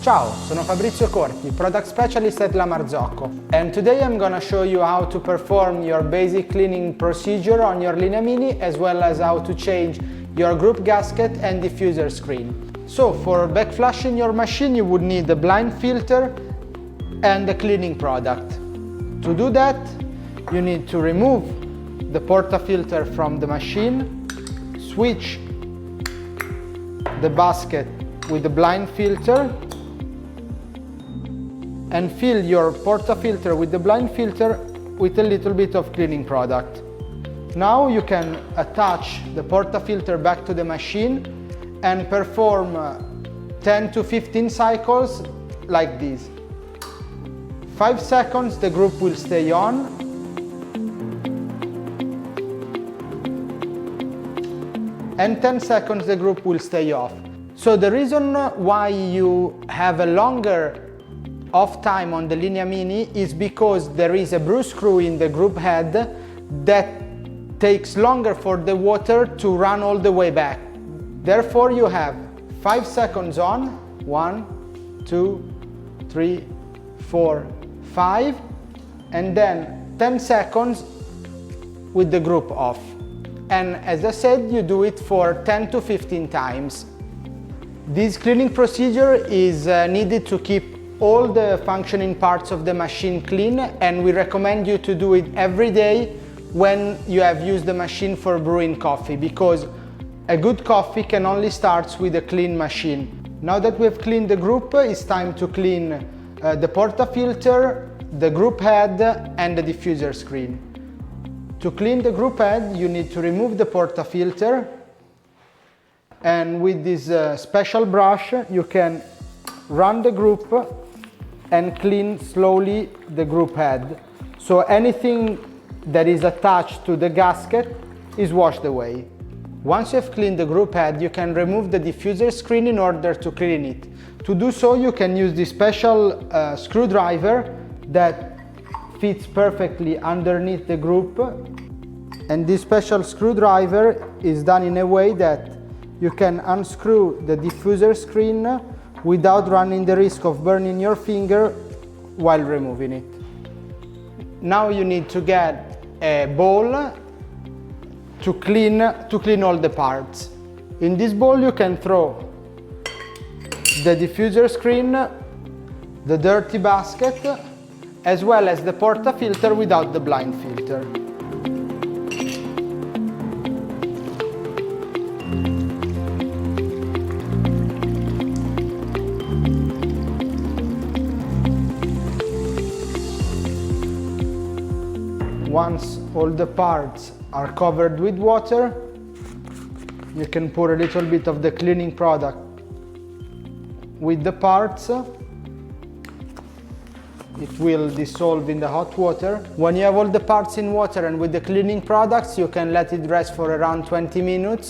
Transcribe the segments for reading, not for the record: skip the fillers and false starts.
Ciao, sono Fabrizio Corti, Product Specialist at la Marzocco, and today I'm gonna show you how to perform your basic cleaning procedure on your Linea Mini, as well as how to change your group gasket and diffuser screen. So, for backflushing your machine, you would need a blind filter and a cleaning product. To do that, you need to remove the portafilter from the machine, switch the basket with the blind filter, and fill your portafilter with the blind filter with a little bit of cleaning product. Now you can attach the portafilter back to the machine and perform 10 to 15 cycles like this. 5 seconds the group will stay on, and 10 seconds the group will stay off. So the reason why you have a longer off time on the Linea Mini is because there is a brew screw in the group head that takes longer for the water to run all the way back. Therefore you have 5 seconds on, 1, 2, 3, 4, 5, and then 10 seconds with the group off. And as I said, you do it for 10 to 15 times. This cleaning procedure is needed to keep all the functioning parts of the machine clean, and we recommend you to do it every day when you have used the machine for brewing coffee, because a good coffee can only start with a clean machine. Now that we have cleaned the group, it's time to clean the portafilter, the group head, and the diffuser screen. To clean the group head, you need to remove the portafilter, and with this special brush you can run the group and clean slowly the group head. So anything that is attached to the gasket is washed away. Once you have cleaned the group head, you can remove the diffuser screen in order to clean it. To do so, you can use this special screwdriver that fits perfectly underneath the group. And this special screwdriver is done in a way that you can unscrew the diffuser screen without running the risk of burning your finger while removing it. Now you need to get a bowl to clean all the parts. In this bowl you can throw the diffuser screen, the dirty basket, as well as the portafilter without the blind filter. Once all the parts are covered with water, you can pour a little bit of the cleaning product with the parts. It will dissolve in the hot water. When you have all the parts in water and with the cleaning products, you can let it rest for around 20 minutes.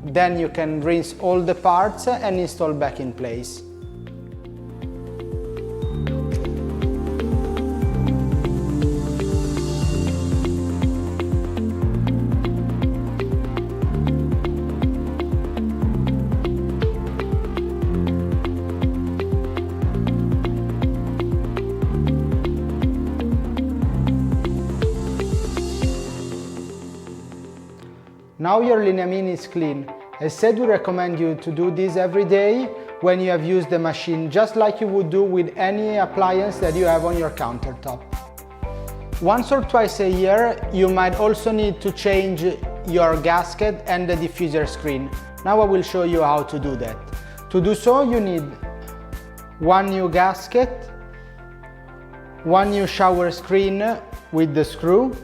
Then you can rinse all the parts and install back in place. Now your Linea Mini is clean. As said, we recommend you to do this every day when you have used the machine, just like you would do with any appliance that you have on your countertop. Once or twice a year, you might also need to change your gasket and the diffuser screen. Now I will show you how to do that. To do so, you need one new gasket, one new shower screen with the screw,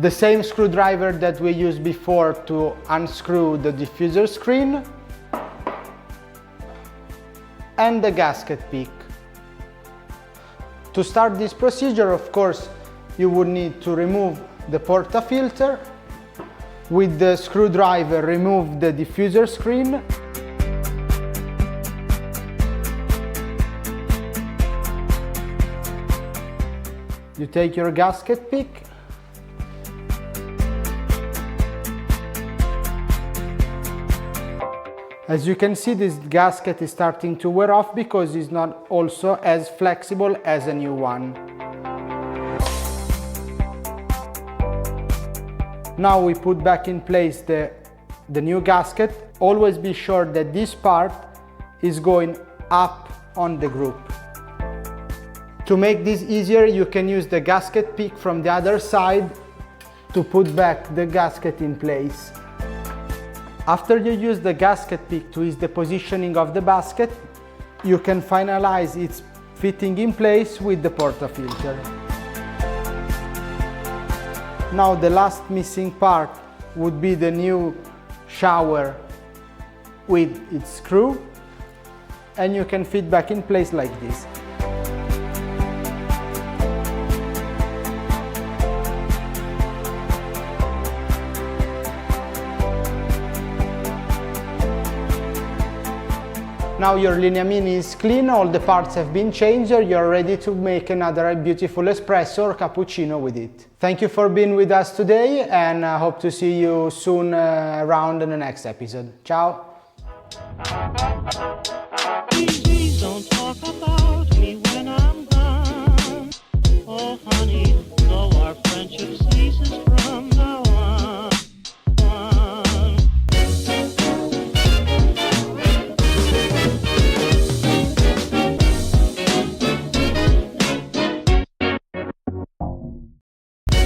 the same screwdriver that we used before to unscrew the diffuser screen, and the gasket pick. To start this procedure, of course, you would need to remove the portafilter. With the screwdriver, remove the diffuser screen. You take your gasket pick As you can see, this gasket is starting to wear off because it's not also as flexible as a new one. Now we put back in place the new gasket. Always be sure that this part is going up on the group. To make this easier, you can use the gasket pick from the other side to put back the gasket in place. After you use the gasket pick to ease the positioning of the basket, you can finalize its fitting in place with the portafilter. Now the last missing part would be the new shower with its screw, and you can fit back in place like this. Now your Linea Mini is clean, all the parts have been changed, you're ready to make another beautiful espresso or cappuccino with it. Thank you for being with us today, and I hope to see you soon around in the next episode. Ciao! Please don't talk about me when I'm gone. Oh honey, though our friendship ceases from now